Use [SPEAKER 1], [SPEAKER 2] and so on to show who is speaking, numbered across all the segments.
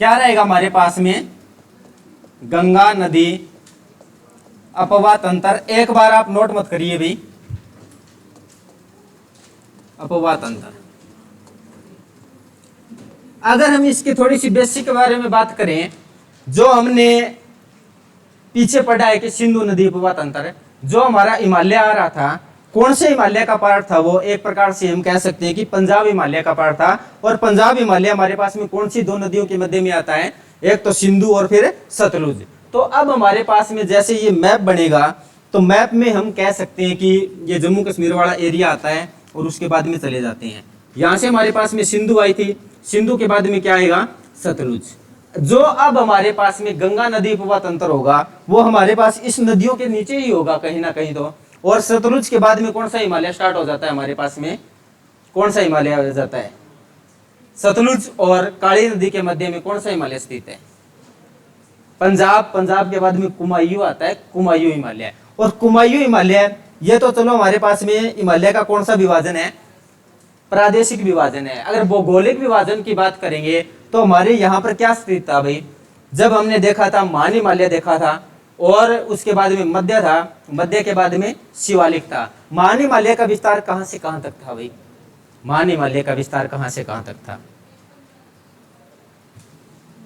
[SPEAKER 1] क्या रहेगा हमारे पास में, गंगा नदी अपवाह तंत्र। एक बार आप नोट मत करिए भाई, अपवाह तंत्र। अगर हम इसकी थोड़ी सी बेसिक के बारे में बात करें, जो हमने पीछे पढ़ा है कि सिंधु नदी उपवा तंत्र, जो हमारा हिमालय आ रहा था, कौन से हिमालय का पार्ट था वो, एक प्रकार से हम कह सकते हैं कि पंजाब हिमालय का पार्ट था। और पंजाब हिमालय हमारे पास में कौन सी दो नदियों के मध्य में आता है, एक तो सिंधु और फिर सतलुज। तो अब हमारे पास में जैसे ये मैप बनेगा, तो मैप में हम कह सकते हैं कि ये जम्मू कश्मीर वाला एरिया आता है और उसके बाद में चले जाते हैं। यहाँ से हमारे पास में सिंधु आई थी, सिंधु के बाद में क्या आएगा, सतलुज। जो अब हमारे पास में गंगा नदी उपवा तंत्र होगा, वो हमारे पास इस नदियों के नीचे ही होगा कहीं ना कहीं तो। और सतलुज के बाद में कौन सा हिमालय स्टार्ट हो जाता है हमारे पास में, कौन सा हिमालय आ जाता है, सतलुज और काली नदी के मध्य में कौन सा हिमालय स्थित है, पंजाब। पंजाब के बाद में कुमायूं आता है, कुमायूं हिमालय। और कुमायूं हिमालय, ये तो चलो हमारे पास में हिमालय का कौन सा विभाजन है, प्रादेशिक विभाजन है। अगर भौगोलिक विभाजन की बात करेंगे तो हमारे यहाँ पर क्या स्थित था भाई, जब हमने देखा था महान हिमालय देखा था, और उसके बाद में मध्य था, मध्य के बाद में शिवालिक था। महान हिमालय का विस्तार कहां से कहां तक था भाई, महान हिमालय का विस्तार कहां से कहां तक था।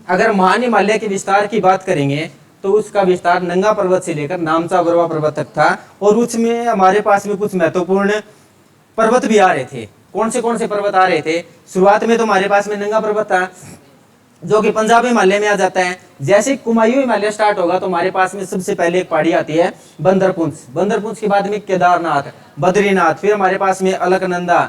[SPEAKER 1] अगर महान हिमालय के विस्तार की बात करेंगे तो उसका विस्तार नंगा पर्वत से लेकर नामचा बरवा पर्वत तक था। और उसमें हमारे पास में कुछ महत्वपूर्ण पर्वत भी आ रहे थे। कौन से पर्वत आ रहे थे, शुरुआत में तो हमारे पास में नंगा पर्वत था जो कि पंजाब हिमालय में आ जाता है। जैसे कुमायूं हिमालय स्टार्ट होगा तो हमारे पास में सबसे पहले एक पहाड़ी आती है बंदरपुंछ, बंदरपुंछ के बाद में केदारनाथ, बद्रीनाथ, फिर हमारे पास में अलकनंदा,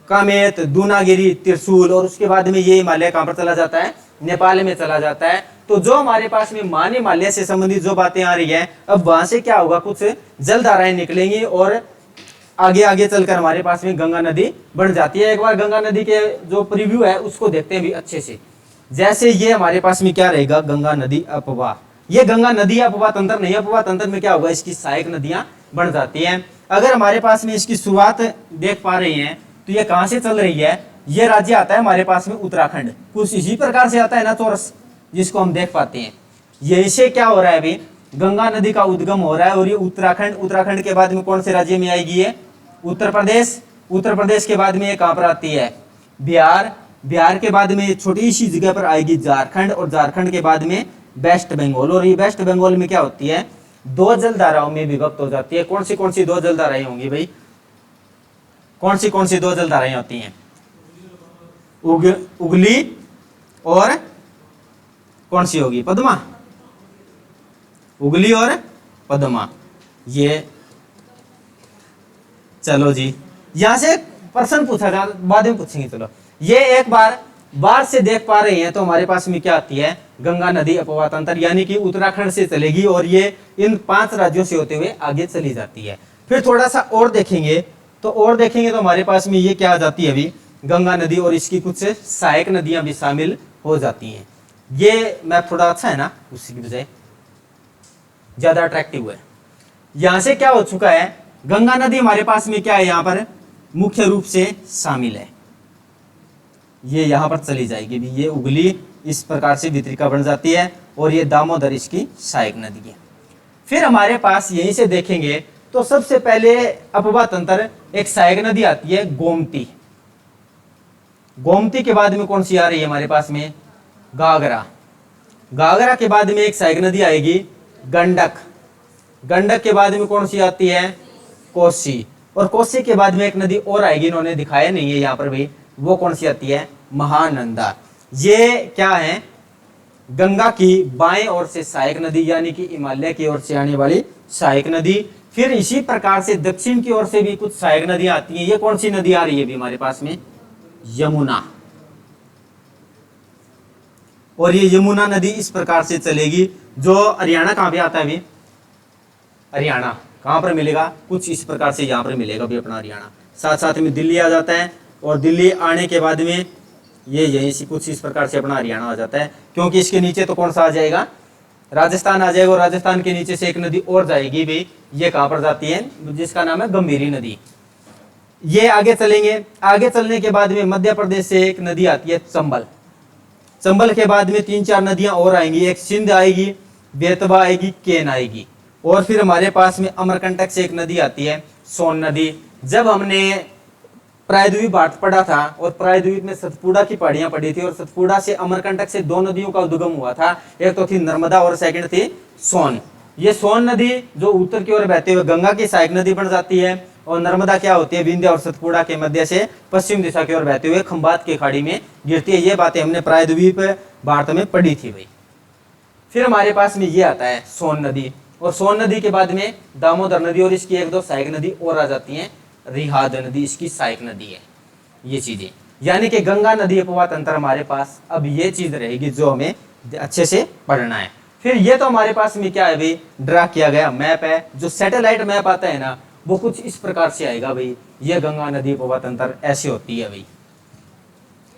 [SPEAKER 1] कामेत, दूनागिरी, त्रिशूल, और उसके बाद में ये हिमालय कहां पर चला जाता है, नेपाल में चला जाता है। तो जो हमारे पास में महान हिमालय से संबंधित जो बातें आ रही है, अब वहां से क्या होगा, कुछ जलधाराएं निकलेंगी और आगे आगे चलकर हमारे पास में गंगा नदी बन जाती है। एक बार गंगा नदी के जो प्रीव्यू है उसको देखते हैं भी अच्छे से। जैसे ये हमारे पास में क्या रहेगा, गंगा नदी अपवाह। ये गंगा नदी अपवाह तंत्र नहीं, अपवाह तंत्र में क्या होगा, इसकी सहायक नदियां बन जाती हैं। अगर हमारे पास में इसकी शुरुआत देख पा रही हैं तो ये कहां से चल रही है, ये राज्य आता है हमारे पास में उत्तराखंड, कुछ इसी प्रकार से आता है ना चौरस, जिसको हम देख पाते हैं। यही से क्या हो रहा है अभी, गंगा नदी का उद्गम हो रहा है और ये उत्तराखंड, उत्तराखंड के बाद में कौन से राज्य में आएगी ये, उत्तर प्रदेश, उत्तर प्रदेश के बाद में ये कहां पर आती है, बिहार, बिहार के बाद में छोटी सी जगह पर आएगी झारखंड, और झारखंड के बाद में वेस्ट बंगाल। और ये वेस्ट बंगाल में क्या होती है, दो जलधाराओं में विभक्त हो जाती है। कौन सी दो जलधाराएं होंगी भाई, कौन सी दो जलधाराएं होती हैं, उगली और कौन सी होगी, पद्मा, उगली और पद्मा। ये चलो जी, यहां से प्रश्न पूछा जा, बाद में पूछेंगे। चलो, ये एक बार से देख पा रहे हैं तो हमारे पास में क्या आती है, गंगा नदी अपवाह तंत्र, यानी कि उत्तराखंड से चलेगी और ये इन 5 राज्यों से होते हुए आगे चली जाती है। फिर थोड़ा सा और देखेंगे तो हमारे पास में ये क्या आ जाती है अभी, गंगा नदी और इसकी कुछ सहायक नदियां भी शामिल हो जाती हैं। ये मैप थोड़ा अच्छा है ना, उसी की बजाय ज्यादा अट्रैक्टिव है। यहां से क्या हो चुका है, गंगा नदी हमारे पास में क्या है, यहाँ पर मुख्य रूप से शामिल है, ये यहाँ पर चली जाएगी भी। ये उगली इस प्रकार से वितरिका बन जाती है और ये दामोदर इसकी सहायक नदी है। फिर हमारे पास यहीं से देखेंगे तो सबसे पहले अपवाह तंत्र एक सहायक नदी आती है गोमती, गोमती के बाद में कौन सी आ रही है हमारे पास में, घाघरा, घाघरा के बाद में एक सहायक नदी आएगी गंडक, गंडक के बाद में कौन सी आती है, कोसी, और कोसी के बाद में एक नदी और आएगी, इन्होंने दिखाया नहीं है यहाँ पर भी, वो कौन सी आती है, महानंदा। ये क्या है, गंगा की बाएं ओर से सहायक नदी, यानी कि हिमालय की ओर से आने वाली सहायक नदी। फिर इसी प्रकार से दक्षिण की ओर से भी कुछ सहायक नदियां आती हैं। ये कौन सी नदी आ रही है भी हमारे पास में, यमुना, और ये यमुना नदी इस प्रकार से चलेगी। जो हरियाणा कहां पे आता है अभी, हरियाणा कहां पर मिलेगा, कुछ इस प्रकार से यहां पर मिलेगा भी अपना हरियाणा। साथ साथ में दिल्ली आ जाता है, और दिल्ली आने के बाद में ये यहीं से कुछ इस प्रकार से अपना हरियाणा आ जाता है, क्योंकि इसके नीचे तो कौन सा आ जाएगा, राजस्थान आ जाएगा, और राजस्थान के नीचे से एक नदी और जाएगी भी, ये कहां पर जाती है, जिसका नाम है गंभीरी नदी। ये आगे चलेंगे, आगे चलने के बाद में मध्य प्रदेश से एक नदी आती है चंबल, चंबल के बाद में 3-4 नदियां और आएंगी, एक सिंध आएगी, बेतवा आएगी, केन आएगी, और फिर हमारे पास में अमरकंटक से एक नदी आती है, सोन नदी। जब हमने प्रायद्वीप भारत पढ़ा था और प्रायद्वीप में सतपुड़ा की पहाड़ियां पड़ी थी, और सतपुड़ा से अमरकंटक से 2 नदियों का उद्गम हुआ था, एक तो थी नर्मदा और सेकंड थी सोन। ये सोन नदी जो उत्तर की ओर बहते हुए गंगा की सहायक नदी बन जाती है, और नर्मदा क्या होती है, विंध्य और सतपुड़ा के मध्य से पश्चिम दिशा की ओर बहते हुए खंबात की खाड़ी में गिरती है। ये बातें हमने प्रायद्वीप भारत में पढ़ी थी भाई। फिर हमारे पास में ये आता है सोन नदी, और सोन नदी के बाद में दामोदर नदी और इसकी 1-2 सहायक नदी और आ जाती हैं। रिहाद नदी इसकी सहायक नदी है। ये चीजें यानी कि गंगा नदी अपवा तंत्र हमारे पास अब ये चीज रहेगी जो हमें अच्छे से पढ़ना है। फिर ये तो हमारे पास में क्या है भाई, ड्रा किया गया मैप है। जो सैटेलाइट मैप आता है ना, वो कुछ इस प्रकार से आएगा भाई। ये गंगा नदी अपवा तंत्र ऐसे होती है भाई,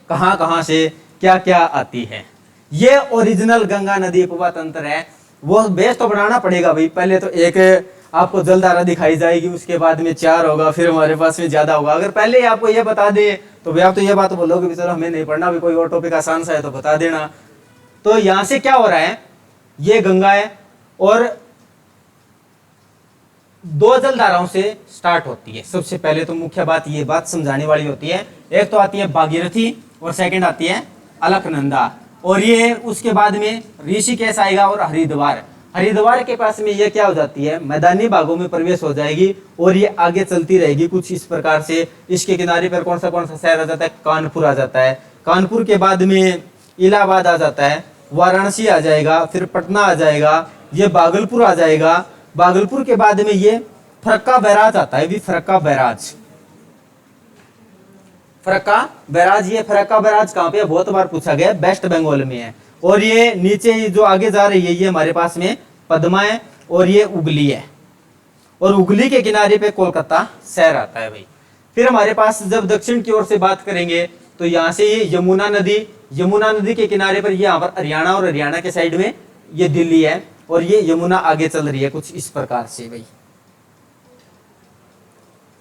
[SPEAKER 1] कहां कहां से क्या क्या आती है। ये ओरिजिनल गंगा नदी अपवा तंत्र है। वो बेस तो बनाना पड़ेगा भाई। पहले तो एक आपको जलधारा दिखाई जाएगी, उसके बाद में 4 होगा, फिर हमारे पास में ज्यादा होगा। अगर पहले ही आपको ये बता दे तो भाई आप तो ये बात बोलोगे भी चलो हमें नहीं पढ़ना, भी कोई और टॉपिक आसान सा है तो बता देना। तो यहां से क्या हो रहा है, ये गंगा है और 2 जलधाराओं से स्टार्ट होती है। सबसे पहले तो मुख्य बात ये बात समझाने वाली होती है, एक तो आती है भागीरथी और सेकंड आती है अलकनंदा, और ये उसके बाद में ऋषिकेश आएगा और हरिद्वार। हरिद्वार के पास में ये क्या हो जाती है, मैदानी भागों में प्रवेश हो जाएगी और ये आगे चलती रहेगी कुछ इस प्रकार से। इसके किनारे पर कौन सा शहर आ जाता है, कानपुर आ जाता है। कानपुर के बाद में इलाहाबाद आ जाता है, वाराणसी आ जाएगा, फिर पटना आ जाएगा, ये भागलपुर आ जाएगा। भागलपुर के बाद में ये फरक्का बैराज आता है, भी फरक्का बैराज। फरक्का बैराज, ये फरक्का बैराज कहाँ पे है, बहुत बार पूछा गया, वेस्ट बंगाल में है। और ये नीचे जो आगे जा रही है ये हमारे पास में पद्मा है, और ये उगली है, और उगली के किनारे पे कोलकाता शहर आता है भाई। फिर हमारे पास जब दक्षिण की ओर से बात करेंगे तो यहाँ से ये यमुना नदी, यमुना नदी के किनारे पर यहाँ पर हरियाणा, और हरियाणा के साइड में ये दिल्ली है, और ये यमुना आगे चल रही है कुछ इस प्रकार से भाई।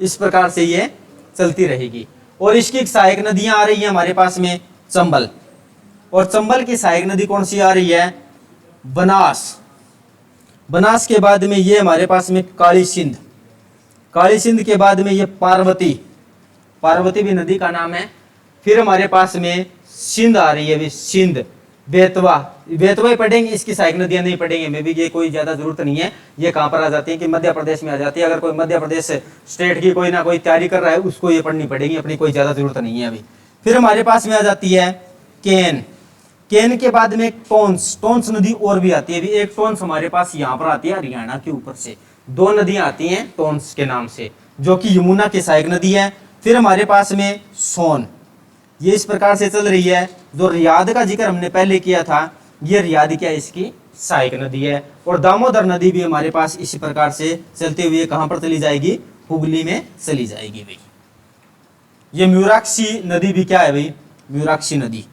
[SPEAKER 1] इस प्रकार से ये चलती रहेगी, और इसकी सहायक नदियां आ रही है हमारे पास में चंबल, और चंबल की सहायक नदी कौन सी आ रही है, बनास। बनास के बाद में ये हमारे पास में काली सिंध, काली सिंध के बाद में ये पार्वती, पार्वती भी नदी का नाम है। फिर हमारे पास में सिंध आ रही है भी, सिंध। बेतवा, बेतवा ही पढ़ेंगे, इसकी सहायक नदियां नहीं पढ़ेंगे, मे भी ये कोई ज्यादा जरूरत नहीं है। ये कहां पर आ जाती है कि मध्य प्रदेश में आ जाती है। अगर कोई मध्य प्रदेश स्टेट की कोई ना कोई तैयारी कर रहा है उसको ये पढ़नी पड़ेगी, अपनी कोई ज्यादा जरूरत नहीं है अभी। फिर हमारे पास में आ जाती है केन, केन के बाद में टोंस, टोंस नदी और भी आती है भी। एक टोंस हमारे पास यहाँ पर आती है हरियाणा के ऊपर से, 2 नदियां आती हैं टोंस के नाम से, जो कि यमुना की सहायक नदी है। फिर हमारे पास में सोन, ये इस प्रकार से चल रही है। जो रियाद का जिक्र हमने पहले किया था, ये रियाद क्या है, इसकी सहायक नदी है। और दामोदर नदी भी हमारे पास इसी प्रकार से चलते हुए कहां पर चली जाएगी, हुगली में चली जाएगी भाई। ये म्यूराक्षी नदी भी क्या है भाई, म्यूराक्षी नदी,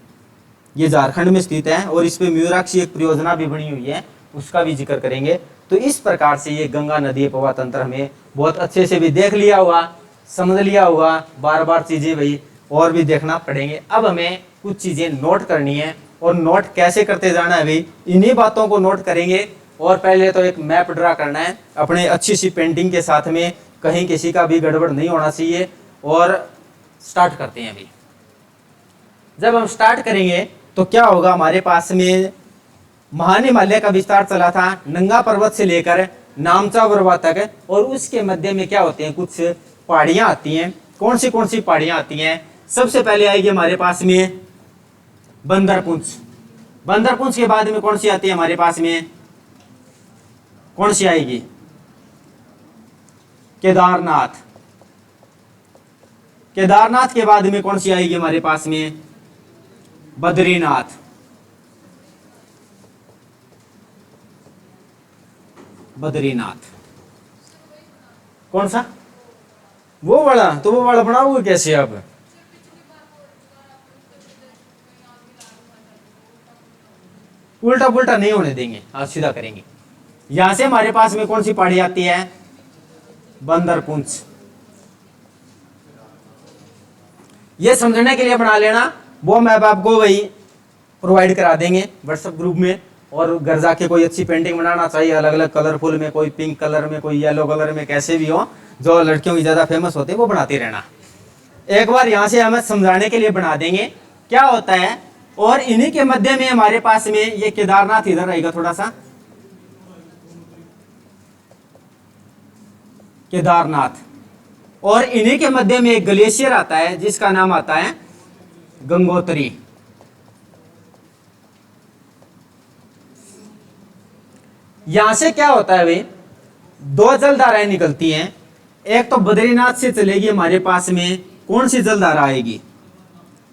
[SPEAKER 1] ये झारखंड में स्थित है, और इस पे म्यूराक्षी एक परियोजना भी बनी हुई है, उसका भी जिक्र करेंगे। तो इस प्रकार से ये गंगा नदी अपवा तंत्र हमें बहुत अच्छे से भी देख लिया होगा, समझ लिया होगा। बार बार चीजें भाई और भी देखना पड़ेंगे। अब हमें कुछ चीजें नोट करनी है, और नोट कैसे करते जाना है भाई, इन्हीं बातों को नोट करेंगे। और पहले तो एक मैप ड्रा करना है अपने अच्छी सी पेंटिंग के साथ में, कहीं किसी का भी गड़बड़ नहीं होना चाहिए। और स्टार्ट करते हैं अभी। जब हम स्टार्ट करेंगे तो क्या होगा, हमारे पास में महान हिमालय का विस्तार चला था नंगा पर्वत से लेकर नामचा बरवा तक, और उसके मध्य में क्या होते हैं, कुछ पहाड़ियां आती हैं। कौन सी पहाड़ियां आती हैं, सबसे पहले आएगी हमारे पास में बंदरपुंछ। बंदरपुंछ के बाद में कौन सी आती है हमारे पास में, कौन सी आएगी, केदारनाथ। केदारनाथ के बाद में कौन सी आएगी हमारे पास में, बद्रीनाथ। बद्रीनाथ कौन सा, वो वाला, तो वो वाला बनाओगे कैसे अब, उल्टा पुल्टा नहीं होने देंगे, आज सीधा करेंगे। यहां से हमारे पास में कौन सी पहाड़ी आती है, बंदरपुंछ। ये समझने के लिए बना लेना, वो मैप आपको वही प्रोवाइड करा देंगे व्हाट्सएप ग्रुप में। और घर जाके कोई अच्छी पेंटिंग बनाना चाहिए अलग अलग कलरफुल में, कोई पिंक कलर में, कोई येलो कलर में, कैसे भी हो, जो लड़कियों की ज़्यादा फेमस होते हैं वो बनाते रहना। एक बार यहाँ से हमें समझाने के लिए बना देंगे क्या होता है। और इन्हीं के मध्य में हमारे पास में ये केदारनाथ इधर रहेगा थोड़ा सा, केदारनाथ। और इन्हीं के मध्य में एक ग्लेशियर आता है जिसका नाम आता है गंगोत्री। यहां से क्या होता है भाई, दो जलधाराएं निकलती हैं। एक तो बद्रीनाथ से चलेगी हमारे पास में, कौन सी जलधारा आएगी,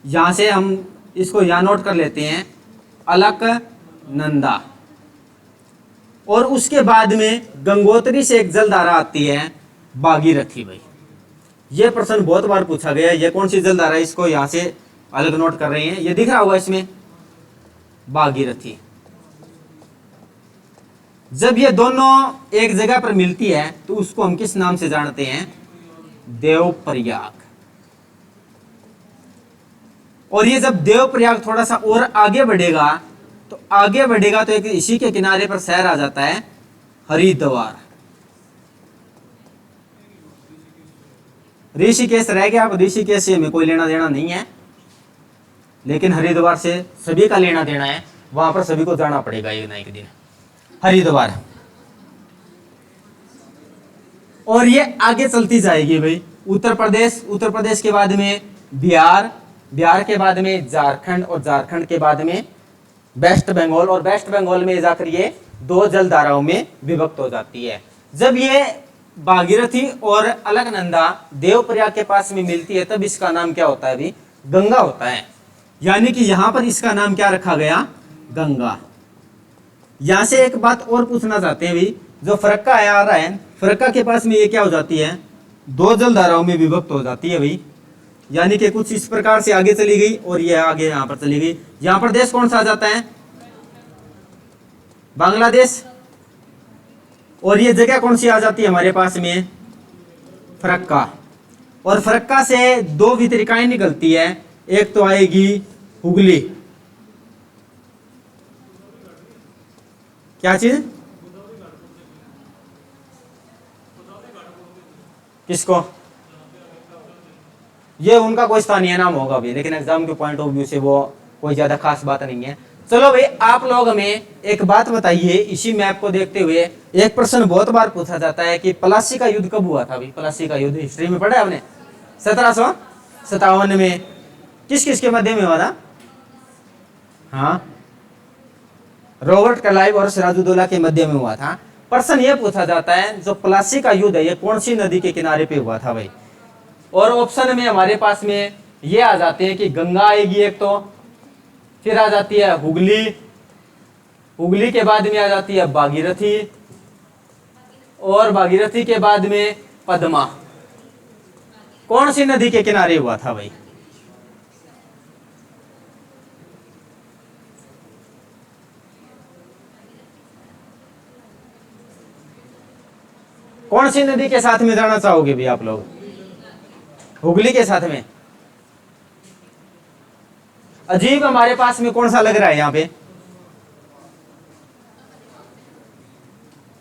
[SPEAKER 1] यहां से हम इसको यहां नोट कर लेते हैं, अलकनंदा। और उसके बाद में गंगोत्री से एक जलधारा आती है भागीरथी। भाई ये प्रश्न बहुत बार पूछा गया है, ये कौन सी जलधारा है, इसको यहां से अलग नोट कर रहे हैं, ये दिख रहा होगा इसमें, भागीरथी। जब ये दोनों एक जगह पर मिलती है तो उसको हम किस नाम से जानते हैं, देवप्रयाग। और ये जब देवप्रयाग थोड़ा सा और आगे बढ़ेगा तो एक इसी के किनारे पर शहर आ जाता है हरिद्वार। ऋषिकेश रह गया, अब ऋषिकेश से हमें कोई लेना देना नहीं है, लेकिन हरिद्वार से सभी का लेना देना है, वहां पर सभी को जाना पड़ेगा एक ना एक दिन, हरिद्वार। और ये आगे चलती जाएगी भाई, उत्तर प्रदेश के बाद में बिहार के बाद में झारखंड, और झारखंड के बाद में वेस्ट बंगाल, और वेस्ट बंगाल में जाकर ये दो जलधाराओं में विभक्त हो जाती है। जब ये भागीरथी और अलकनंदा देवप्रयाग के पास में मिलती है तब इसका नाम क्या होता है अभी, गंगा होता है। यानी कि यहां पर इसका नाम क्या रखा गया, गंगा। यहां से एक बात और पूछना चाहते हैं भी, जो फरक्का आ रहा है, फरक्का के पास में ये क्या हो जाती है, दो जलधाराओं में विभक्त हो जाती है भाई। यानी कि कुछ इस प्रकार से आगे चली गई और ये आगे यहां पर चली गई। यहां पर देश कौन सा आ जाता है, बांग्लादेश। और ये जगह कौन सी आ जाती है हमारे पास में, फरक्का। और फरक्का से दो वितरिकाएं निकलती है, एक तो आएगी हुगली, क्या चीज, किसको, ये उनका कोई स्थानीय नाम होगा भी, लेकिन एग्जाम के पॉइंट ऑफ व्यू से वो कोई ज्यादा खास बात नहीं है। चलो भाई आप लोग हमें एक बात बताइए, इसी मैप को देखते हुए एक प्रश्न बहुत बार पूछा जाता है कि प्लासी का युद्ध कब हुआ था भाई, प्लासी का युद्ध हिस्ट्री में पढ़ा है आपने, 1757 में, किस किस के मध्य में हुआ था, हाँ रॉबर्ट क्लाइव और सिराजुद्दौला के मध्य में हुआ था। प्रश्न ये पूछा जाता है जो प्लासी का युद्ध है ये कौन सी नदी के किनारे पे हुआ था भाई। और ऑप्शन में हमारे पास में ये आ जाते हैं कि गंगा आएगी एक तो, फिर आ जाती है हुगली, हुगली के बाद में आ जाती है भागीरथी, और भागीरथी के बाद में पद्मा। कौन सी नदी के किनारे हुआ था भाई, कौन सी नदी के साथ में जाना चाहोगे भी आप लोग, हुगली के साथ में। अजीब हमारे पास में कौन सा लग रहा है यहाँ पे,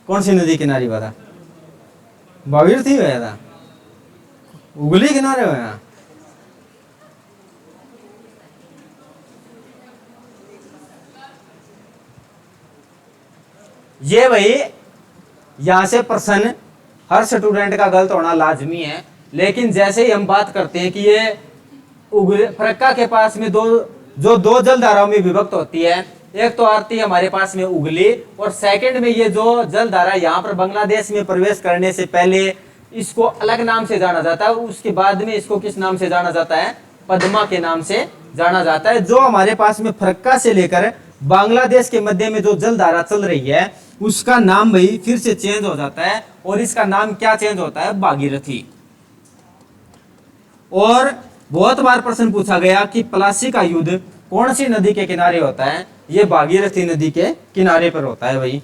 [SPEAKER 1] कौन सी नदी किनारे हुआ था, भागीरथी हुआ था, हुगली किनारे हुआ। ये भाई यहां से प्रश्न हर स्टूडेंट का गलत होना लाजमी है, लेकिन जैसे ही हम बात करते हैं कि ये फरक्का के पास में दो जलधाराओं में विभक्त होती है, एक तो आती है हमारे पास में उगली, और सेकंड में ये जो जलधारा यहाँ पर बांग्लादेश में प्रवेश करने से पहले इसको अलग नाम से जाना जाता है, उसके बाद में इसको किस नाम से जाना जाता है, पद्मा के नाम से जाना जाता है। जो हमारे पास में फरक्का से लेकर बांग्लादेश के मध्य में जो जलधारा चल रही है उसका नाम भाई फिर से चेंज हो जाता है, और इसका नाम क्या चेंज होता है, भागीरथी। और बहुत बार प्रश्न पूछा गया कि प्लासी का युद्ध कौन सी नदी के किनारे होता है, ये भागीरथी नदी के किनारे पर होता है भाई।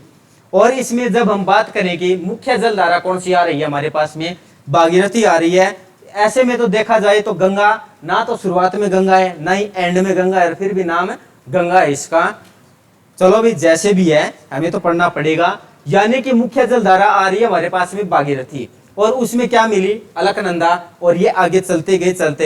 [SPEAKER 1] और इसमें जब हम बात करें कि मुख्य जलधारा कौन सी आ रही है हमारे पास में, भागीरथी आ रही है। ऐसे में तो देखा जाए तो गंगा ना तो शुरुआत में गंगा है ना ही एंड में गंगा है, फिर भी नाम गंगा है इसका। चलो भाई जैसे भी है हमें तो पढ़ना पड़ेगा। यानी कि मुख्य जलधारा आ रही है हमारे पास में भागीरथी, और उसमें क्या मिली, अलकनंदा, और ये आगे चलते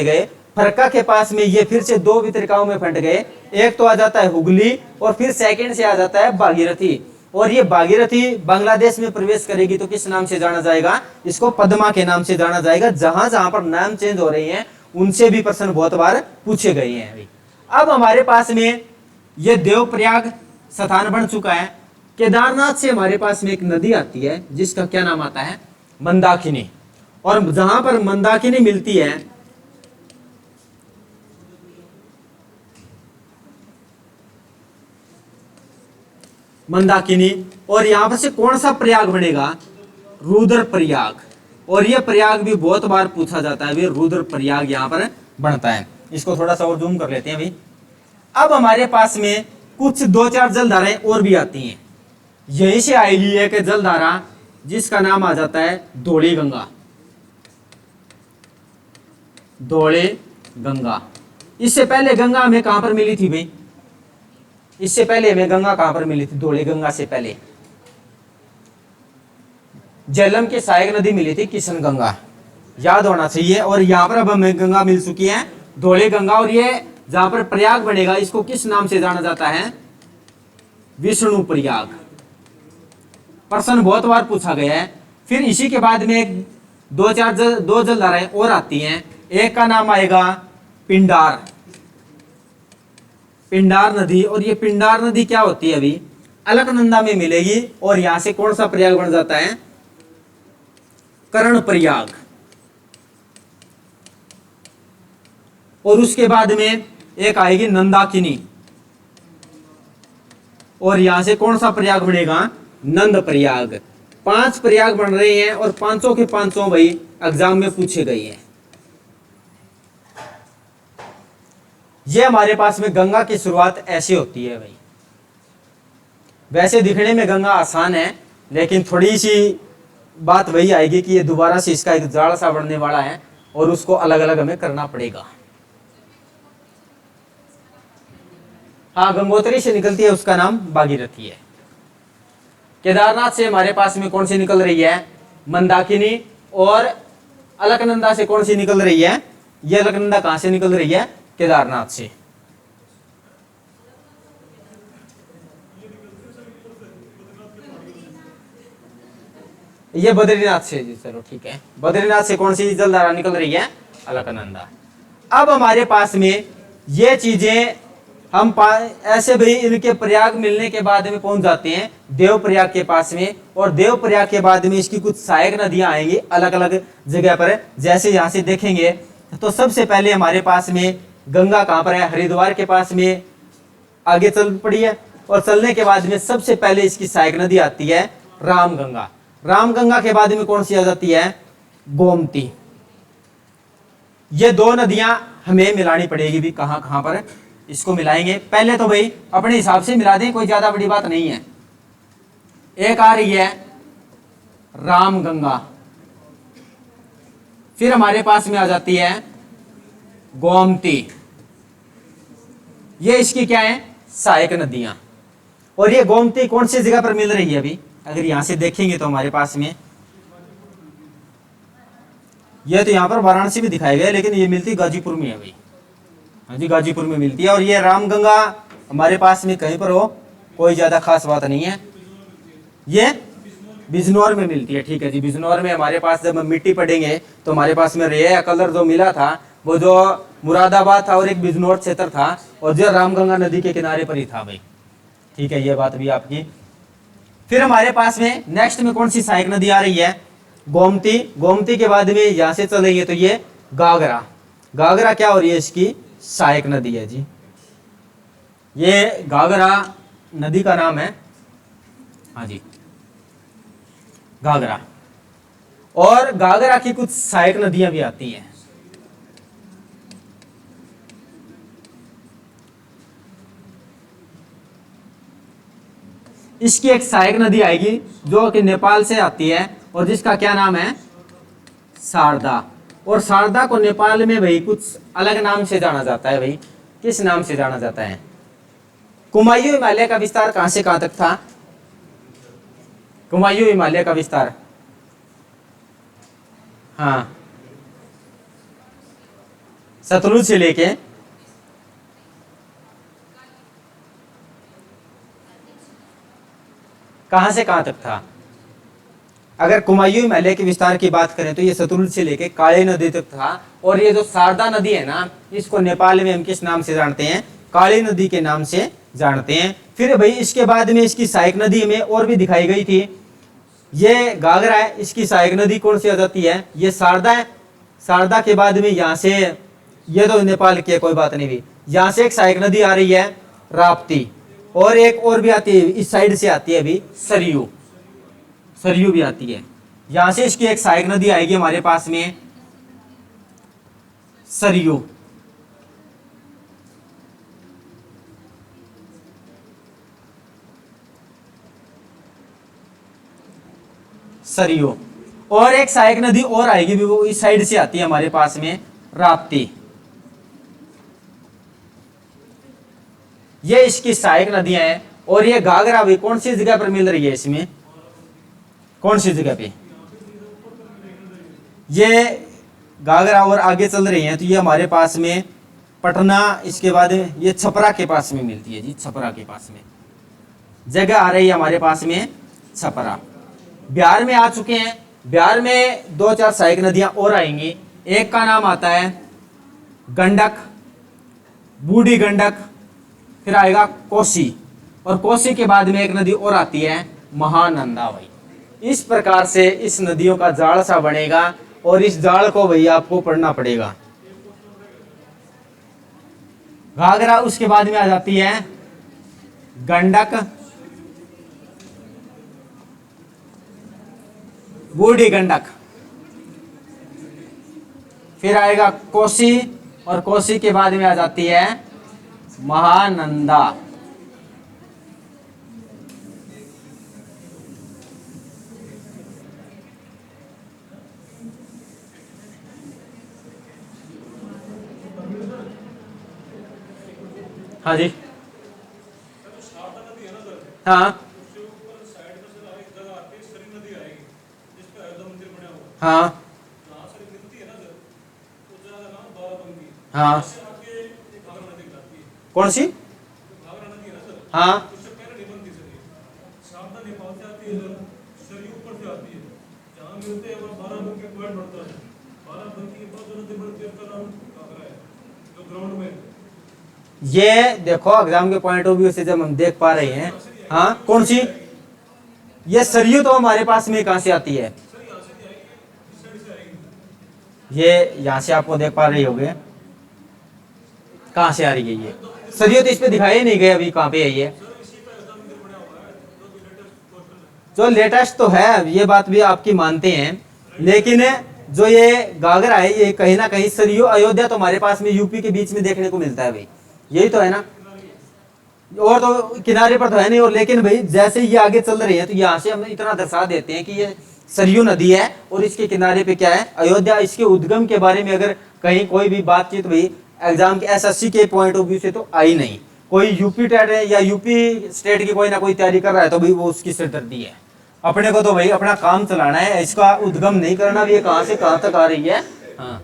[SPEAKER 1] गए फरक्का के पास में ये फिर से दो वितरिकाओं में फंट गए। एक तो आ जाता है हुगली और फिर सेकंड से आ जाता है भागीरथी। और ये भागीरथी बांग्लादेश में प्रवेश करेगी तो किस नाम से जाना जाएगा, इसको पद्मा के नाम से जाना जाएगा। जहां जहां पर नाम चेंज हो रहे हैं उनसे भी प्रश्न बहुत बार पूछे गए हैं। अब हमारे पास में ये देवप्रयाग स्थान बन चुका है। केदारनाथ से हमारे पास में एक नदी आती है जिसका क्या नाम आता है, मंदाकिनी। और जहां पर मंदाकिनी मिलती है, मंदाकिनी, और यहां पर से कौन सा प्रयाग बनेगा, रुद्रप्रयाग। और यह प्रयाग भी बहुत बार पूछा जाता है, रुद्रप्रयाग यहां पर बनता है। इसको थोड़ा सा और जूम कर लेते हैं अभी। अब हमारे पास में कुछ 2-4 जलधाराएं और भी आती हैं। यहीं से आएगी एक जलधारा जिसका नाम आ जाता है धौली गंगा। धौली गंगा। इससे पहले गंगा हमें कहां पर मिली थी भाई, इससे पहले हमें गंगा कहां पर मिली थी, धौली गंगा से पहले झेलम की सहायक नदी मिली थी किशन गंगा, याद होना चाहिए। और यहां पर अब हमें गंगा मिल चुकी है, धौली गंगा। और ये जहां पर प्रयाग बनेगा इसको किस नाम से जाना जाता है, विष्णु प्रयाग। प्रश्न बहुत बार पूछा गया है। फिर इसी के बाद में दो जलधाराएं और आती हैं। एक का नाम आएगा पिंडार, पिंडार नदी। और ये पिंडार नदी क्या होती है, अभी अलकनंदा में मिलेगी। और यहां से कौन सा प्रयाग बन जाता है, कर्ण प्रयाग। और उसके बाद में एक आएगी नंदाकिनी। और यहां से कौन सा प्रयाग बनेगा, नंद प्रयाग। 5 प्रयाग बन रहे हैं और पांचों के पांचों भाई एग्जाम में पूछे गए हैं। ये हमारे पास में गंगा की शुरुआत ऐसे होती है भाई। वैसे दिखने में गंगा आसान है, लेकिन थोड़ी सी बात वही आएगी कि ये दोबारा से इसका एक जाल सा बनने वाला है और उसको अलग अलग हमें करना पड़ेगा। हाँ, गंगोत्री से निकलती है, उसका नाम भागीरथी है। केदारनाथ से हमारे पास में कौन सी निकल रही है, मंदाकिनी। और अलकनंदा से कौन सी निकल रही है, ये अलकनंदा कहां से निकल रही है, केदारनाथ से। ये बद्रीनाथ से जी, चलो ठीक है। बद्रीनाथ से कौन सी जलधारा निकल रही है, अलकनंदा। अब हमारे पास में ये चीजें हम ऐसे भाई इनके प्रयाग मिलने के बाद में पहुंच जाते हैं देव प्रयाग के पास में। और देव प्रयाग के बाद में इसकी कुछ सहायक नदियां आएंगी अलग अलग जगह पर। जैसे यहां से देखेंगे तो सबसे पहले हमारे पास में गंगा कहां पर है, हरिद्वार के पास में आगे चल पड़ी है। और चलने के बाद में सबसे पहले इसकी सहायक नदी आती है रामगंगा। रामगंगा के बाद में कौन सी आ जाती है, गोमती। ये 2 नदियां हमें मिलानी पड़ेगी भी, कहां कहां पर इसको मिलाएंगे। पहले तो भाई अपने हिसाब से मिला दें, कोई ज्यादा बड़ी बात नहीं है। एक आ रही है रामगंगा, फिर हमारे पास में आ जाती है गोमती। ये इसकी क्या है, सहायक नदियां। और ये गोमती कौन सी जगह पर मिल रही है, अभी अगर यहां से देखेंगे तो हमारे पास में ये तो यहां पर वाराणसी में दिखाया गया है, लेकिन ये मिलती गाजीपुर में है भाई। हाँ जी, गाजीपुर में मिलती है। और ये रामगंगा हमारे पास में कहीं पर हो, कोई ज्यादा खास बात नहीं है। ये बिजनौर में मिलती है, ठीक है जी। बिजनौर में हमारे पास जब हम मिट्टी पढ़ेंगे तो हमारे पास में रेया कलर जो मिला था वो जो मुरादाबाद था और एक बिजनौर क्षेत्र था, और जो रामगंगा नदी के किनारे पर ही था भाई, ठीक है। ये बात भी आपकी। फिर हमारे पास में नेक्स्ट में कौन सी सहायक नदी आ रही है, गोमती। गोमती के बाद में यहां से चलेंगे तो ये गागरा। गागरा क्या हो रही है, इसकी सहायक नदी है जी। ये गागरा नदी का नाम है, हाँ जी, गागरा। और गागरा की कुछ सहायक नदियां भी आती हैं। इसकी एक सहायक नदी आएगी जो कि नेपाल से आती है और जिसका क्या नाम है, शारदा। और शारदा को नेपाल में भाई कुछ अलग नाम से जाना जाता है भाई, किस नाम से जाना जाता है, कुमायूं हिमालय का विस्तार कहां से कहां तक था? कुमायूं हिमालय का विस्तार, हाँ, सतलुज से लेके कहां से कहां तक था? अगर कुमायूं हिमालय के विस्तार की बात करें तो ये सतलुज से लेके काली नदी तक था। और ये जो शारदा नदी है ना, इसको नेपाल में हम किस नाम से जानते हैं? काली नदी के नाम से जानते हैं। फिर भाई इसके बाद में इसकी सहायक नदी में और भी दिखाई गई थी। ये घाघरा है, इसकी सहायक नदी कौन सी आ जाती है? ये शारदा है। शारदा के बाद में यहाँ से, ये तो नेपाल की है, कोई बात नहीं भी, यहाँ से एक सहायक नदी आ रही है राप्ती, और एक और भी आती है इस साइड से आती है अभी, सरयू, सरयू भी आती है। यहां से इसकी एक सहायक नदी आएगी हमारे पास में, सरयू। सरयू, और एक सहायक नदी और आएगी भी, वो इस साइड से आती है हमारे पास में, राप्ती। ये इसकी सहायक नदियां हैं। और ये घाघरा भी कौन सी जगह पर मिल रही है? इसमें कौन सी जगह पे ये घाघरा और आगे चल रही हैं? तो ये हमारे पास में पटना, इसके बाद ये छपरा के पास में मिलती है जी, छपरा के पास में जगह आ रही है हमारे पास में, छपरा। बिहार में आ चुके हैं। बिहार में 2-4 सहायक नदियां और आएंगी। एक का नाम आता है गंडक, बूढ़ी गंडक, फिर आएगा कोसी, और कोसी के बाद में एक नदी और आती है महानंदा। भाई इस प्रकार से इस नदियों का जाल सा बनेगा, और इस जाल को भाई आपको पढ़ना पड़ेगा। घाघरा, उसके बाद में आ जाती है गंडक, बूढ़ी गंडक, फिर आएगा कोसी, और कोसी के बाद में आ जाती है महानंदा। हाँ जी, हाँ हाँ हाँ, कौन सी? हाँ, ये देखो एग्जाम के पॉइंट ऑफ व्यू से जब हम देख पा रहे हैं, हाँ कौन सी? ये सरयू तो हमारे पास में कहां से आती है? ये यहां से आपको देख पा रहे होगे कहां से आ रही है। ये सरयू तो इस पे दिखाई नहीं गए अभी, कहां पे है ये? जो लेटेस्ट तो है, ये बात भी आपकी मानते हैं, लेकिन जो ये घाघरा है ये कहीं ना कहीं सरयू अयोध्या तो हमारे पास में यूपी के बीच में देखने को मिलता है भाई, यही तो है ना, और तो किनारे पर तो है नहीं। और लेकिन भाई जैसे ये आगे चल रही है तो यहाँ से हम इतना दर्शा देते हैं कि ये सरयू नदी है और इसके किनारे पे क्या है? अयोध्या। इसके उद्गम के बारे में अगर कहीं कोई भी बातचीत भाई एग्जाम के एसएससी के पॉइंट ऑफ व्यू से तो आई नहीं। कोई यूपी टेट है या यूपी स्टेट की कोई ना कोई तैयारी कर रहा है तो भाई वो उसकी सिरदर्दी है। अपने को तो भाई अपना काम चलाना है, इसका उद्गम नहीं करना भी ये कहाँ से कहाँ तक आ रही है। हाँ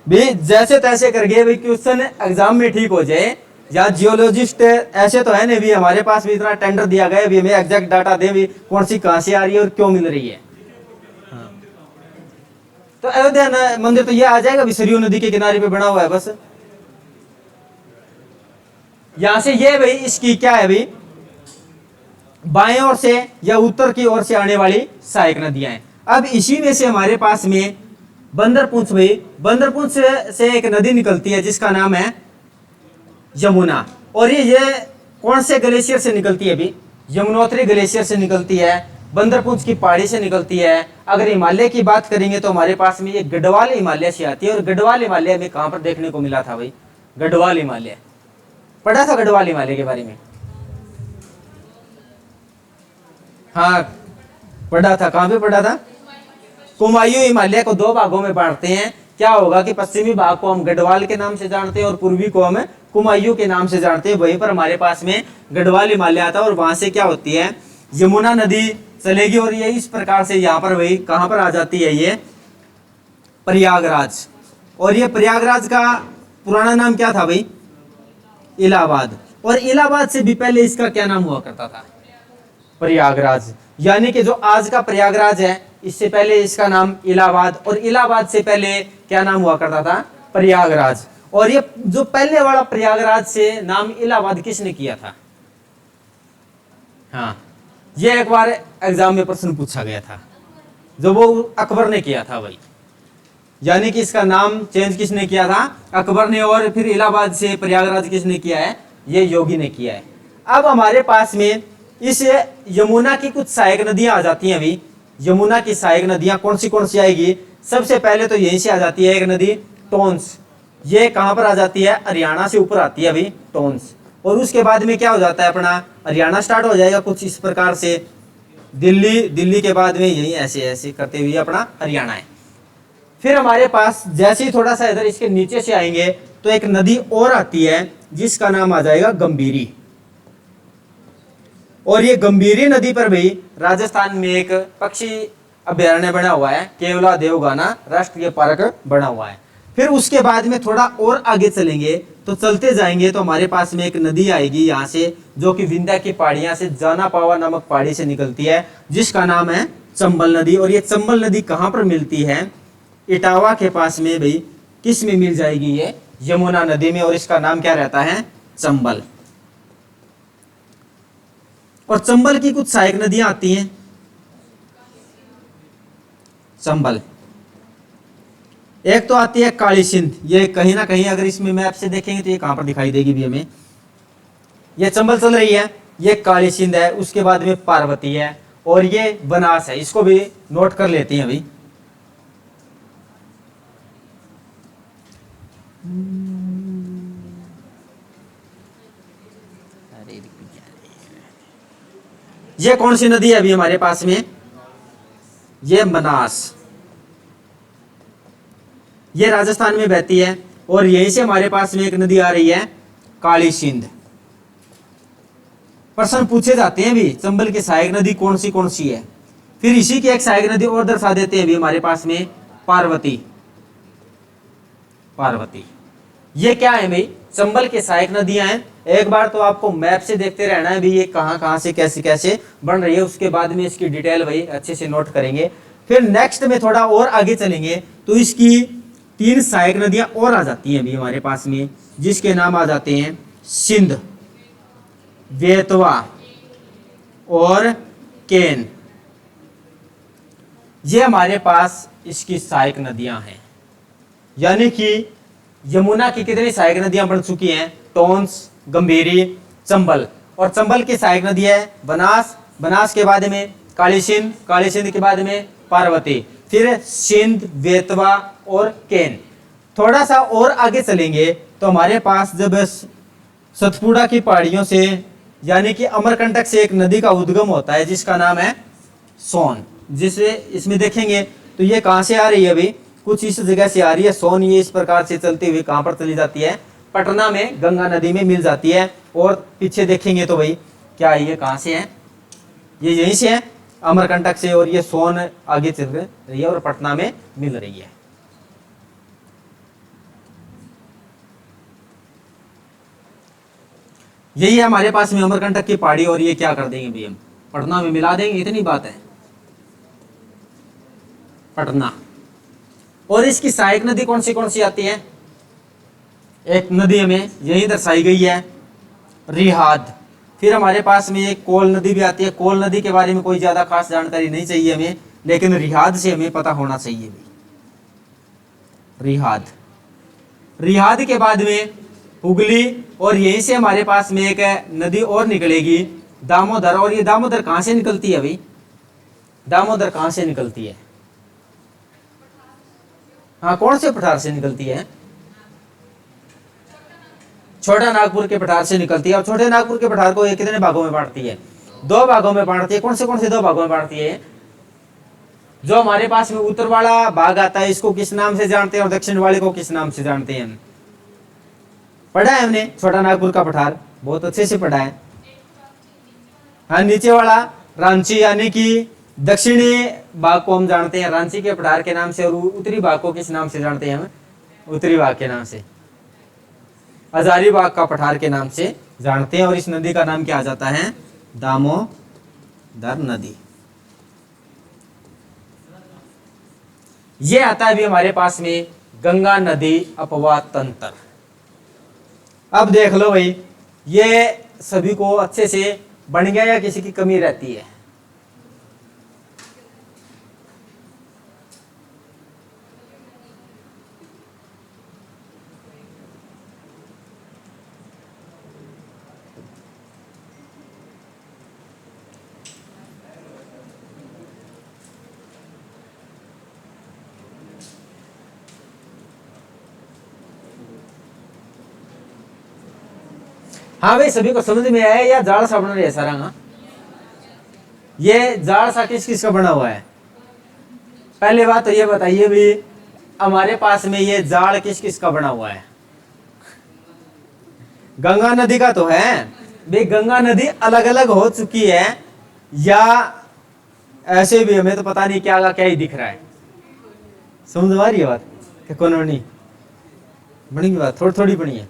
[SPEAKER 1] भाई जैसे तैसे करके भाई क्वेश्चन एग्जाम में ठीक हो जाए। या जियोलॉजिस्ट ऐसे तो है नहीं भी हमारे पास भी इतना टेंडर दिया गया भी हमें एग्जैक्ट डाटा दे भी कौन सी कहाँ से आ रही है और क्यों मिल रही है। हाँ। तो अयोध्या मंदिर तो ये आ जाएगा भी सरयू नदी के किनारे पे बना हुआ है बस। यहां से ये भाई इसकी क्या है भाई, बाएं ओर से या उत्तर की ओर से आने वाली सहायक नदियां हैं। अब इसी में से हमारे पास में बंदरपुंछ भाई, बंदरपुंछ से एक नदी निकलती है जिसका नाम है यमुना। और ये कौन से ग्लेशियर से निकलती है अभी? यमुनोत्री ग्लेशियर से निकलती है, बंदरपुंछ की पहाड़ी से निकलती है। अगर हिमालय की बात करेंगे तो हमारे पास में ये गढ़वाल हिमालय से आती है। और गढ़वाल हिमालय में कहां पर देखने को मिला था भाई? गढ़वाल हिमालय, पढ़ा था गढ़वाल हिमालय के बारे में? हाँ पढ़ा था। कहां पे पढ़ा था? कुमायूं हिमालय को दो भागों में बांटते हैं, क्या होगा कि पश्चिमी भाग को हम गढ़वाल के नाम से जानते हैं और पूर्वी को हम कुमायूं के नाम से जानते हैं। वहीं पर हमारे पास में गढ़वाल हिमालय आता है और वहां से क्या होती है, यमुना नदी चलेगी और ये इस प्रकार से यहाँ पर वही कहाँ पर आ जाती है, ये प्रयागराज। और ये प्रयागराज का पुराना नाम क्या था भाई, इलाहाबाद। और इलाहाबाद से भी पहले इसका क्या नाम हुआ करता था, प्रयागराज। यानी कि जो आज का प्रयागराज है, इससे पहले इसका नाम इलाहाबाद, और इलाहाबाद से पहले क्या नाम हुआ करता था, प्रयागराज। और ये जो पहले वाला प्रयागराज से नाम इलाहाबाद किसने किया था, हाँ ये एक बार एग्जाम में प्रश्न पूछा गया था, जो वो अकबर ने किया था भाई। यानी कि इसका नाम चेंज किसने किया था, अकबर ने। और फिर इलाहाबाद से प्रयागराज किसने किया है, ये योगी ने किया है। अब हमारे पास में इस यमुना की कुछ सहायक नदियां आ जाती हैं अभी। यमुना की सहायक नदियां कौन सी आएगी, सबसे पहले तो यहीं से आ जाती है एक नदी टोंस। ये कहां पर आ जाती है, हरियाणा से ऊपर आती है अभी टोंस। और उसके बाद में क्या हो जाता है, अपना हरियाणा स्टार्ट हो जाएगा कुछ इस प्रकार से, दिल्ली के बाद में यही ऐसे ऐसे करते हुए अपना हरियाणा है। फिर हमारे पास जैसे ही थोड़ा सा इधर इसके नीचे से आएंगे तो एक नदी और आती है जिसका नाम आ जाएगा गंभीरी। और ये गंभीरी नदी पर भी राजस्थान में एक पक्षी अभ्यारण्य बना हुआ है, केवला देवगाना राष्ट्रीय पार्क बना हुआ है। फिर उसके बाद में थोड़ा और आगे चलेंगे तो चलते जाएंगे तो हमारे पास में एक नदी आएगी यहाँ से, जो कि विंध्या की पहाड़ियां से जाना पावा नामक पहाड़ी से निकलती है, जिसका नाम है चंबल नदी। और ये चंबल नदी कहाँ पर मिलती है, इटावा के पास में भाई किस में मिल जाएगी, ये यमुना नदी में। और इसका नाम क्या रहता है, चंबल। और चंबल की कुछ सहायक नदियां आती हैं। चंबल एक तो आती है काली सिंध, ये कहीं ना कहीं अगर इसमें मैप से देखेंगे तो ये कहां पर दिखाई देगी भी हमें, ये चंबल चल रही है, ये काली सिंध है। उसके बाद में पार्वती है और ये बनास है, इसको भी नोट कर लेते हैं अभी। ये कौन सी नदी है अभी हमारे पास में, ये बनास, ये राजस्थान में बहती है। और यहीं से हमारे पास में एक नदी आ रही है काली सिंध। प्रश्न पूछे जाते हैं भी, चंबल की सहायक नदी कौन सी है। फिर इसी की एक सहायक नदी और दर्शा देते हैं भी हमारे पास में, पार्वती। पार्वती ये क्या है भाई, चंबल के सहायक नदियां हैं। एक बार तो आपको मैप से देखते रहना है भी, ये कहां से कैसे बन रही है। उसके बाद में इसकी डिटेल भाई अच्छे से नोट करेंगे। फिर नेक्स्ट में थोड़ा और आगे चलेंगे तो इसकी 3 सहायक नदियां और आ जाती हैं अभी हमारे पास में, जिसके नाम आ जाते हैं सिंध, बेतवा और केन। ये हमारे पास इसकी सहायक नदियां हैं। यानी कि यमुना की कितनी सहायक नदियां बन चुकी हैं, टोंस, गंभीरी, चंबल। और चंबल की सहायक नदी है बनास, बनास के बाद में काली सिंध, काली सिंध के बाद में पार्वती, फिर सिंध, बेतवा और केन। थोड़ा सा और आगे चलेंगे तो हमारे पास जब सतपुड़ा की पहाड़ियों से यानी कि अमरकंटक से एक नदी का उद्गम होता है जिसका नाम है सोन। जिसे इसमें देखेंगे तो ये कहां से आ रही है अभी, कुछ इस जगह से आ रही है सोन। ये इस प्रकार से चलती हुई कहां पर चली जाती है, पटना में गंगा नदी में मिल जाती है। और पीछे देखेंगे तो भाई क्या ये कहां से है, ये यहीं से है अमरकंटक से। और ये सोन आगे चल रही है और पटना में मिल रही है। यही है हमारे पास में अमरकंटक की पहाड़ी। और ये क्या कर देंगे भी, हम पटना में मिला देंगे, इतनी बात है, पटना। और इसकी सहायक नदी कौन सी आती है, एक नदी हमें यही दर्शाई गई है, रिहाद। फिर हमारे पास में एक कोल नदी भी आती है। कोल नदी के बारे में कोई ज्यादा खास जानकारी नहीं चाहिए हमें, लेकिन रिहाद से हमें पता होना चाहिए भी, रिहाद। रिहाद के बाद में हुगली। और यहीं से हमारे पास में एक नदी और निकलेगी, दामोदर। और ये दामोदर कहां से निकलती है भाई, दामोदर कहां से निकलती है, हाँ कौन से पठार से निकलती है, छोटा नागपुर के पठार से निकलती है। और छोटे नागपुर के पठार को ये कितने भागों में बांटती है, 2 भागों में बांटती है। कौन से 2 भागों में बांटती है, जो हमारे पास में उत्तर वाला भाग आता है इसको किस नाम से जानते हैं और दक्षिण वाले को किस नाम से जानते हैं? पढ़ा है हमने छोटा नागपुर का पठार, बहुत अच्छे से पढ़ा है। हाँ, नीचे वाला रांची यानी कि दक्षिणी भाग को हम जानते हैं रांची के पठार के नाम से, और उत्तरी भाग को किस नाम से जानते हैं हम? उत्तरी भाग के नाम से, हजारीबाग का पठार के नाम से जानते हैं। और इस नदी का नाम क्या आ जाता है? दामोदर नदी। ये आता है अभी हमारे पास में गंगा नदी अपवाद तंत्र। अब देख लो भाई, ये सभी को अच्छे से बन गया या किसी की कमी रहती है? हाँ भाई, सभी को समझ में आया या जाड़ सा बना है सारा? ये जाड़ सा किस किस का बना हुआ है? पहले बात तो ये बताइए भी, हमारे पास में ये जाड़ किस किस का बना हुआ है? गंगा नदी का तो है भाई। गंगा नदी अलग अलग हो चुकी है या ऐसे भी हमें तो पता नहीं क्या का क्या ही दिख रहा है। समझ आ रही है बात कि कौन नहीं बनी? बात थोड़ी थोड़ी बनी है।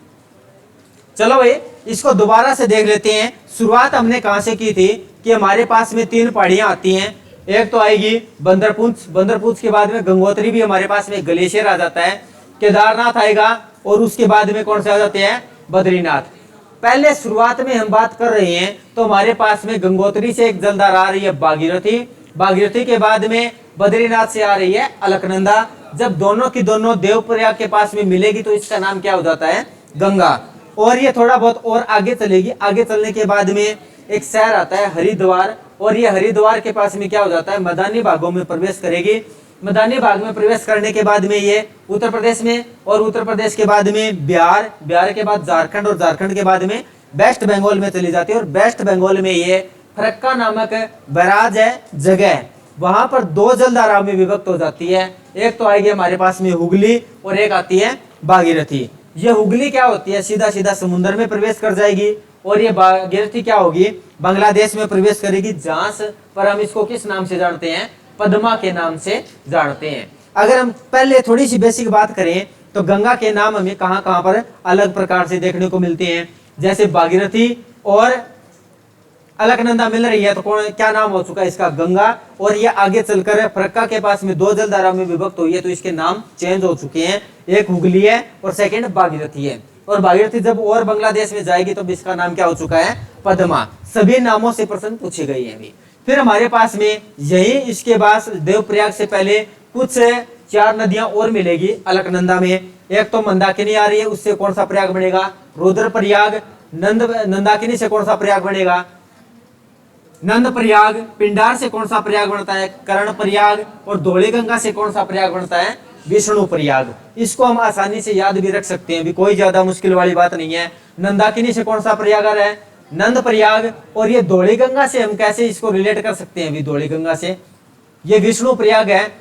[SPEAKER 1] चलो भाई, इसको दोबारा से देख लेते हैं। शुरुआत हमने कहां से की थी कि हमारे पास में 3 पहाड़ियां आती हैं। एक तो आएगी बंदरपुंछ, बंदरपुंछ के बाद में गंगोत्री भी हमारे पास में ग्लेशियर आ जाता है, केदारनाथ आएगा, और उसके बाद में कौन से आ जाते हैं? बद्रीनाथ। पहले शुरुआत में हम बात कर रहे हैं तो हमारे पास में गंगोत्री से एक जलधार आ रही है भागीरथी, भागीरथी के बाद में बद्रीनाथ से आ रही है अलकनंदा। जब दोनों की दोनों देवप्रयाग के पास में मिलेगी तो इसका नाम क्या हो जाता है? गंगा। और ये थोड़ा बहुत और आगे चलेगी, आगे चलने के बाद में एक शहर आता है हरिद्वार, और ये हरिद्वार के पास में क्या हो जाता है? मैदानी भागों में प्रवेश करेगी। मैदानी भाग में प्रवेश करने के बाद में ये उत्तर प्रदेश में, और उत्तर प्रदेश के बाद में बिहार, बिहार के बाद झारखंड, और झारखंड के बाद में वेस्ट बंगाल में चली जाती है। और वेस्ट बंगाल में ये फरक्का नामक बैराज है जगह, वहां पर 2 जलधाराओं में विभक्त हो जाती है। एक तो आएगी हमारे पास में हुगली, और एक आती है भागीरथी। ये हुगली क्या होती है? सीधा सीधा समुद्र में प्रवेश कर जाएगी, और ये भागीरथी क्या होगी? बांग्लादेश में प्रवेश करेगी, जहां पर हम इसको किस नाम से जानते हैं? पद्मा के नाम से जानते हैं। अगर हम पहले थोड़ी सी बेसिक बात करें तो गंगा के नाम हमें कहां कहां पर अलग प्रकार से देखने को मिलते हैं। जैसे भागीरथी और अलकनंदा मिल रही है तो कौन क्या नाम हो चुका है इसका? गंगा। और ये आगे चलकर फरक्का के पास में 2 जलधाराओं में विभक्त हुई है तो इसके नाम चेंज हो चुके हैं। एक हुगली है और सेकंड भागीरथी है। और भागीरथी जब और बांग्लादेश में जाएगी तो इसका नाम क्या हो चुका है? पद्मा। सभी नामों से प्रश्न पूछे गए हैं अभी। फिर हमारे पास में यही इसके बाद देवप्रयाग से पहले कुछ 4 नदियां और मिलेगी अलकनंदा में। एक तो मंदाकिनी आ रही है, उससे कौन सा प्रयाग बनेगा? रुद्रप्रयाग। नंदाकिनी से कौन सा प्रयाग बनेगा? नंद प्रयाग। पिंडार से कौन सा प्रयाग बनता है? कर्ण प्रयाग। और धौली गंगा से कौन सा प्रयाग बनता है? विष्णु प्रयाग। इसको हम आसानी से याद भी रख सकते हैं, भी कोई ज्यादा मुश्किल वाली बात नहीं है। नंदाकिनी से कौन सा प्रयाग आ रहा है? नंद प्रयाग। और ये धौली गंगा से हम कैसे इसको रिलेट कर सकते हैं? भी धौली गंगा से ये विष्णु प्रयाग है,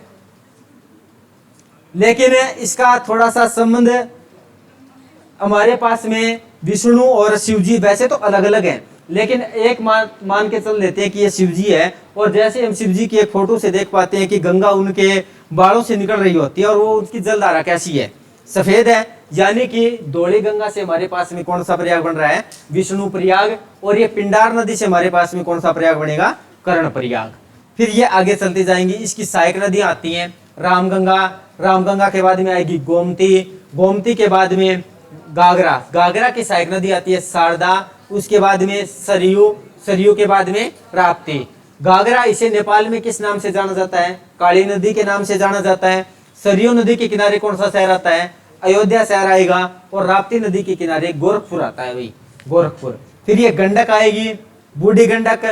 [SPEAKER 1] लेकिन इसका थोड़ा सा संबंध हमारे पास में विष्णु और शिव जी वैसे तो अलग अलग हैं, लेकिन एक मान के चल लेते हैं कि ये शिव जी है। और जैसे हम शिव जी की एक फोटो से देख पाते हैं कि गंगा उनके बालों से निकल रही होती है, और वो उसकी जलधारा कैसी है? सफेद है। यानी कि धौली गंगा से हमारे पास में कौन सा प्रयाग बन रहा है? विष्णु प्रयाग। और ये पिंडार नदी से हमारे पास में कौन सा प्रयाग बनेगा? कर्ण प्रयाग। फिर ये आगे चलती जाएंगी, इसकी सहायक नदियां आती हैं। रामगंगा, रामगंगा के बाद में आएगी गोमती, गोमती के बाद में गागरा, गागरा की सहायक नदी आती है शारदा। उसके बाद में सरयू, सरयू के बाद में राप्ती। गागरा इसे नेपाल में किस नाम से जाना जाता है? काली नदी के नाम से जाना जाता है। सरयू नदी के किनारे कौन सा शहर आता है? अयोध्या शहर आएगा। और राप्ती नदी के किनारे गोरखपुर आता है भाई, गोरखपुर। फिर ये गंडक आएगी, बूढ़ी गंडक,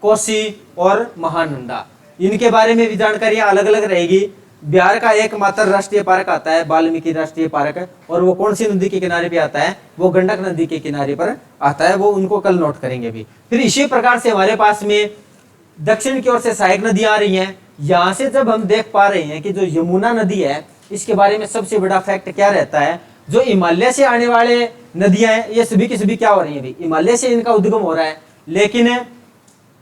[SPEAKER 1] कोसी और महानंदा। इनके बारे में भी जानकारियां अलग अलग रहेगी। बिहार का एकमात्र राष्ट्रीय पार्क आता है वाल्मीकि राष्ट्रीय पार्क, और वो कौन सी नदी के किनारे पे आता है? वो गंडक नदी के किनारे पर आता है। वो उनको कल नोट करेंगे भी। फिर इसी प्रकार से हमारे पास में दक्षिण की ओर से सहायक नदियां आ रही हैं। यहां से जब हम देख पा रहे हैं कि जो यमुना नदी है, इसके बारे में सबसे बड़ा फैक्ट क्या रहता है, जो हिमालय से आने वाले नदियां हैं ये सभी की सभी क्या हो रही है भाई, हिमालय से इनका उद्गम हो रहा है। लेकिन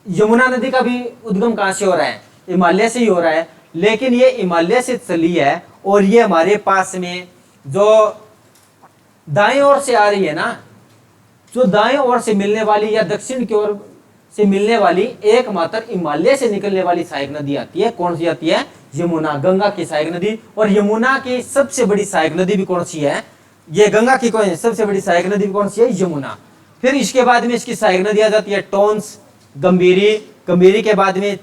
[SPEAKER 1] यमुना नदी का भी उद्गम कहां से हो रहा है, हिमालय से ही हो रहा है। लेकिन ये हिमालय से चली है और ये हमारे पास में जो दाएं ओर से आ रही है ना, जो दाएं ओर से मिलने वाली या दक्षिण की ओर से मिलने वाली एकमात्र हिमालय से निकलने वाली सहायक नदी आती है। कौन सी आती है, यमुना, गंगा की सहायक नदी। और यमुना की सबसे बड़ी सहायक नदी भी कौन सी है, ये गंगा की कौन सबसे बड़ी सहायक नदी भी कौन सी है, यमुना। फिर इसके बाद में इसकी सहायक नदी आ जाती है टोंस, गंभीरी, गंभीरी के बाद में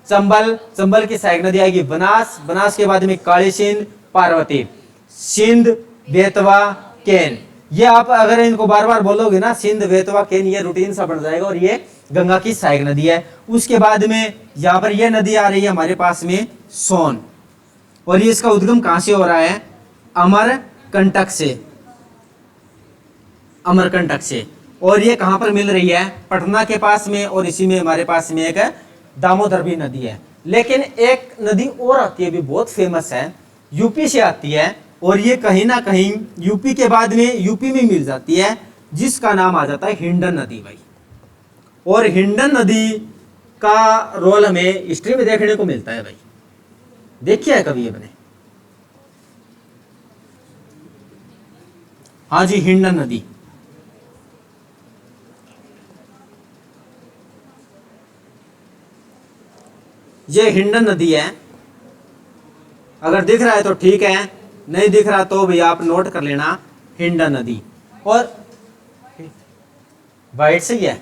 [SPEAKER 1] चंबल, चंबल की सहायक नदी आएगी बनास, बनास के बाद में काली सिंध, पार्वती, सिंध, बेतवा, केन। ये आप अगर इनको बार बार बोलोगे ना, सिंध, बेतवा, केन, ये रूटीन सा बन जाएगा। और ये गंगा की सहायक नदी है। उसके बाद में यहाँ पर ये नदी आ रही है हमारे पास में सोन, और ये इसका उद्गम कहां से हो रहा है, अमरकंटक से, अमरकंटक से। और ये कहां पर मिल रही है, पटना के पास में। और इसी में हमारे पास में एक दामोदर भी नदी है। लेकिन एक नदी और आती है, भी बहुत फेमस है, यूपी से आती है, और ये कहीं ना कहीं यूपी के बाद में यूपी में मिल जाती है, जिसका नाम आ जाता है हिंडन नदी भाई। और हिंडन नदी का रोल हमें हिस्ट्री में देखने को मिलता है भाई, देखिए है कभी अपने, हाँ जी, हिंडन नदी। ये हिंडन नदी है, अगर दिख रहा है तो ठीक है, नहीं दिख रहा तो भी आप नोट कर लेना, हिंडन नदी। और वाइट से ही है,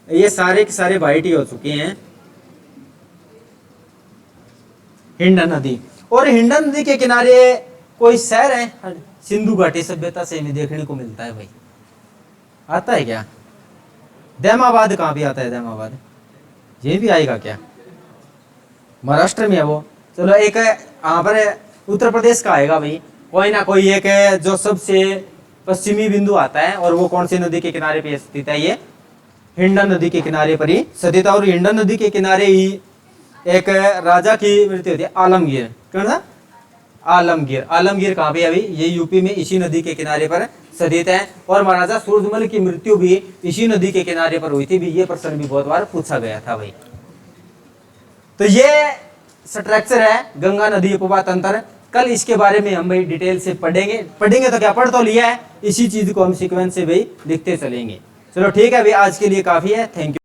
[SPEAKER 1] ये सारे के सारे वाइट ही हो चुके हैं, हिंडन नदी। और हिंडन नदी के किनारे कोई शहर है, सिंधु घाटी सभ्यता से हमें देखने को मिलता है भाई, आता है क्या, दैमाबाद कहाँ भी आता है, दैमाबाद ये भी आएगा क्या, महाराष्ट्र में है वो। चलो एक यहाँ पर उत्तर प्रदेश का आएगा भाई, कोई ना कोई एक है जो सबसे पश्चिमी बिंदु आता है, और वो कौन सी नदी के किनारे पे स्थित है, ये हिंडन नदी के किनारे पर ही स्थित है। और हिंडन नदी के किनारे ही एक राजा की मृत्यु होती है, आलमगीर, कौन सा, आलमगीर। आलमगीर कहाँ पे अभी, ये यूपी में इसी नदी के किनारे पर स्थित है। और महाराजा सूरजमल की मृत्यु भी इसी नदी के किनारे पर हुई थी भी, ये प्रश्न भी बहुत बार पूछा गया था भाई। तो ये स्ट्रक्चर है गंगा नदी उपवा तंत्र। कल इसके बारे में हम भाई डिटेल से पढ़ेंगे तो क्या पढ़ तो लिया है, इसी चीज को हम सीक्वेंस से भाई लिखते चलेंगे। चलो ठीक है भाई, आज के लिए काफी है, थैंक यू।